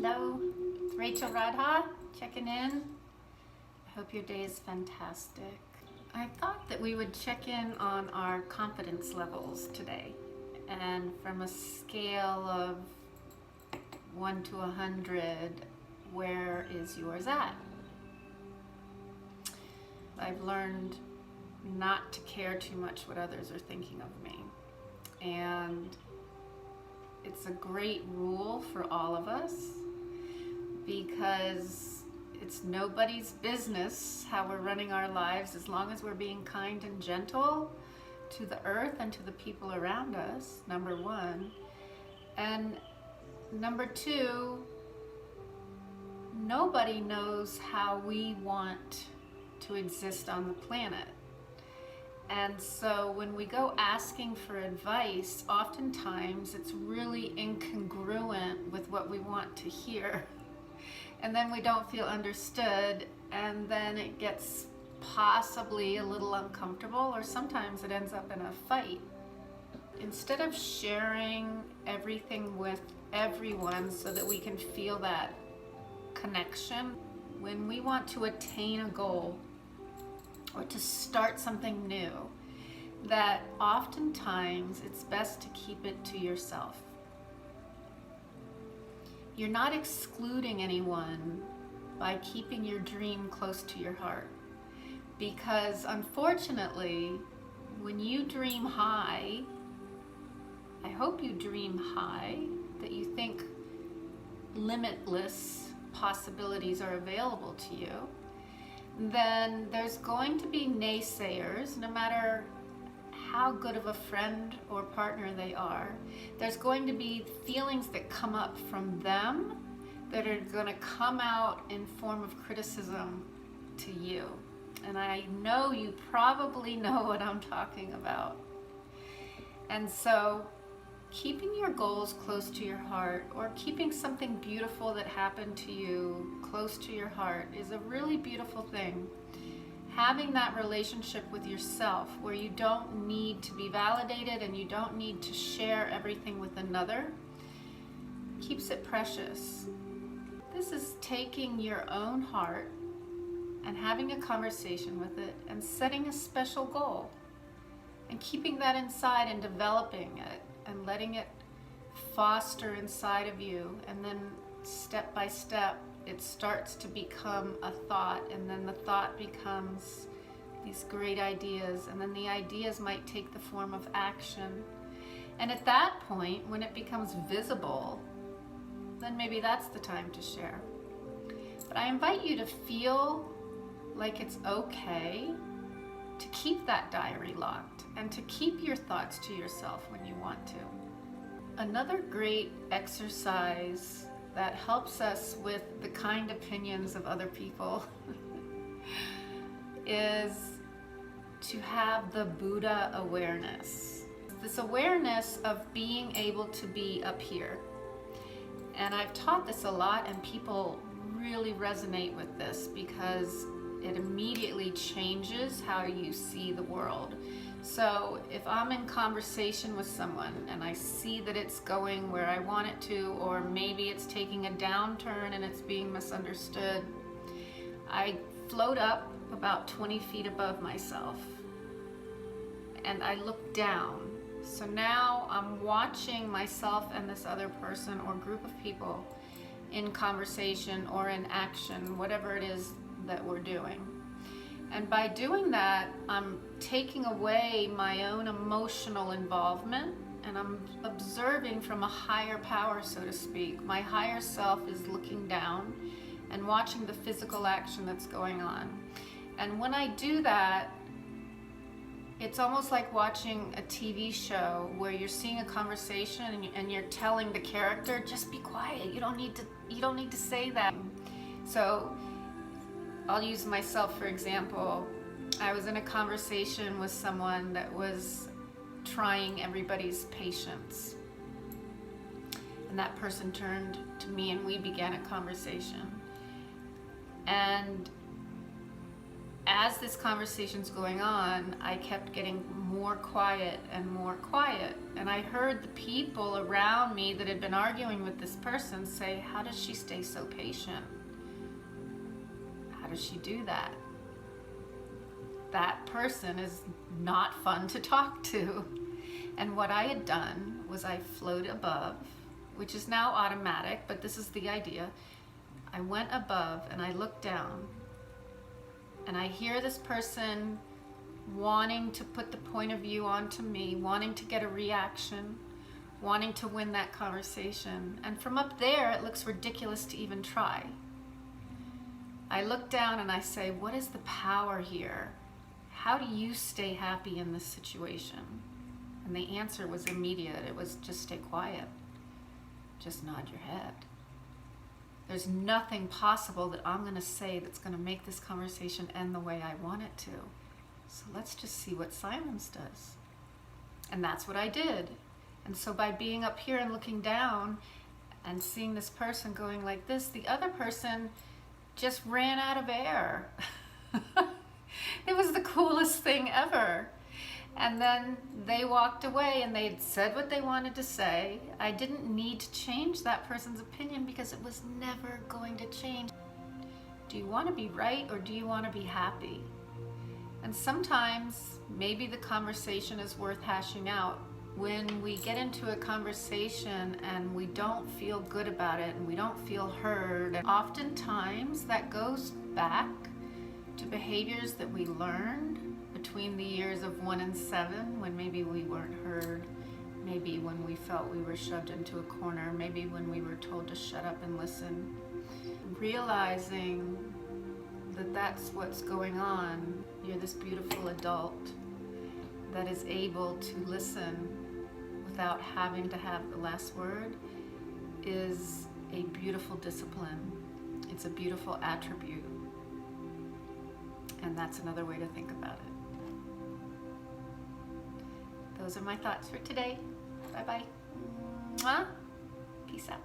Hello, it's Rachel Radha checking in. I hope your day is fantastic. I thought that we would check in on our confidence levels today, and from a scale of 1 to 100, where is yours at? I've learned not to care too much what others are thinking of me, and it's a great rule for all of us because it's nobody's business how we're running our lives as long as we're being kind and gentle to the earth and to the people around us, number one. And number two, nobody knows how we want to exist on the planet. And so when we go asking for advice, oftentimes it's really incongruent with what we want to hear. And then we don't feel understood, and then it gets possibly a little uncomfortable, or sometimes it ends up in a fight. Instead of sharing everything with everyone so that we can feel that connection, when we want to attain a goal, or to start something new, that oftentimes it's best to keep it to yourself. You're not excluding anyone by keeping your dream close to your heart, because unfortunately, when you dream high, I hope you dream high, that you think limitless possibilities are available to you, then there's going to be naysayers, no matter how good of a friend or partner they are. There's going to be feelings that come up from them that are going to come out in form of criticism to you. And I know you probably know what I'm talking about. And so keeping your goals close to your heart, or keeping something beautiful that happened to you close to your heart, is a really beautiful thing. Having that relationship with yourself where you don't need to be validated and you don't need to share everything with another keeps it precious. This is taking your own heart and having a conversation with it and setting a special goal and keeping that inside and developing it and letting it foster inside of you, and then step by step it starts to become a thought, and then the thought becomes these great ideas, and then the ideas might take the form of action. And at that point, when it becomes visible, then maybe that's the time to share. But I invite you to feel like it's okay to keep that diary locked and to keep your thoughts to yourself when you want to. Another great exercise that helps us with the kind opinions of other people is to have the Buddha awareness. This awareness of being able to be up here. And I've taught this a lot, and people really resonate with this because it immediately changes how you see the world. So if I'm in conversation with someone and I see that it's going where I want it to, or maybe it's taking a downturn and it's being misunderstood, I float up about 20 feet above myself and I look down. So now I'm watching myself and this other person or group of people in conversation or in action, whatever it is that we're doing. And by doing that, I'm taking away my own emotional involvement, and I'm observing from a higher power, so to speak. My higher self is looking down and watching the physical action that's going on. And when I do that, it's almost like watching a TV show where you're seeing a conversation and you're telling the character, just be quiet, you don't need to say that. So I'll use myself for example. I was in a conversation with someone that was trying everybody's patience. And that person turned to me and we began a conversation. And as this conversation's going on, I kept getting more quiet and more quiet. And I heard the people around me that had been arguing with this person say, how does she stay so patient? How does she do that? That person is not fun to talk to. And what I had done was I flowed above, which is now automatic, but this is the idea. I went above and I looked down, and I hear this person wanting to put the point of view onto me, wanting to get a reaction, wanting to win that conversation. And from up there, it looks ridiculous to even try. I look down and I say, what is the power here? How do you stay happy in this situation? And the answer was immediate. It was just stay quiet. Just nod your head. There's nothing possible that I'm going to say that's going to make this conversation end the way I want it to. So let's just see what silence does. And that's what I did. And so by being up here and looking down and seeing this person going like this, the other person just ran out of air. It was the coolest thing ever. And then they walked away and they'd said what they wanted to say. I didn't need to change that person's opinion because it was never going to change. Do you want to be right or do you want to be happy? And sometimes maybe the conversation is worth hashing out. When we get into a conversation and we don't feel good about it and we don't feel heard, and oftentimes that goes back to behaviors that we learned between the years of 1 and 7, when maybe we weren't heard, maybe when we felt we were shoved into a corner, maybe when we were told to shut up and listen. Realizing that that's what's going on, you're this beautiful adult that is able to listen without having to have the last word, is a beautiful discipline. It's a beautiful attribute. And that's another way to think about it. Those are my thoughts for today. Bye-bye. Mwah. Peace out.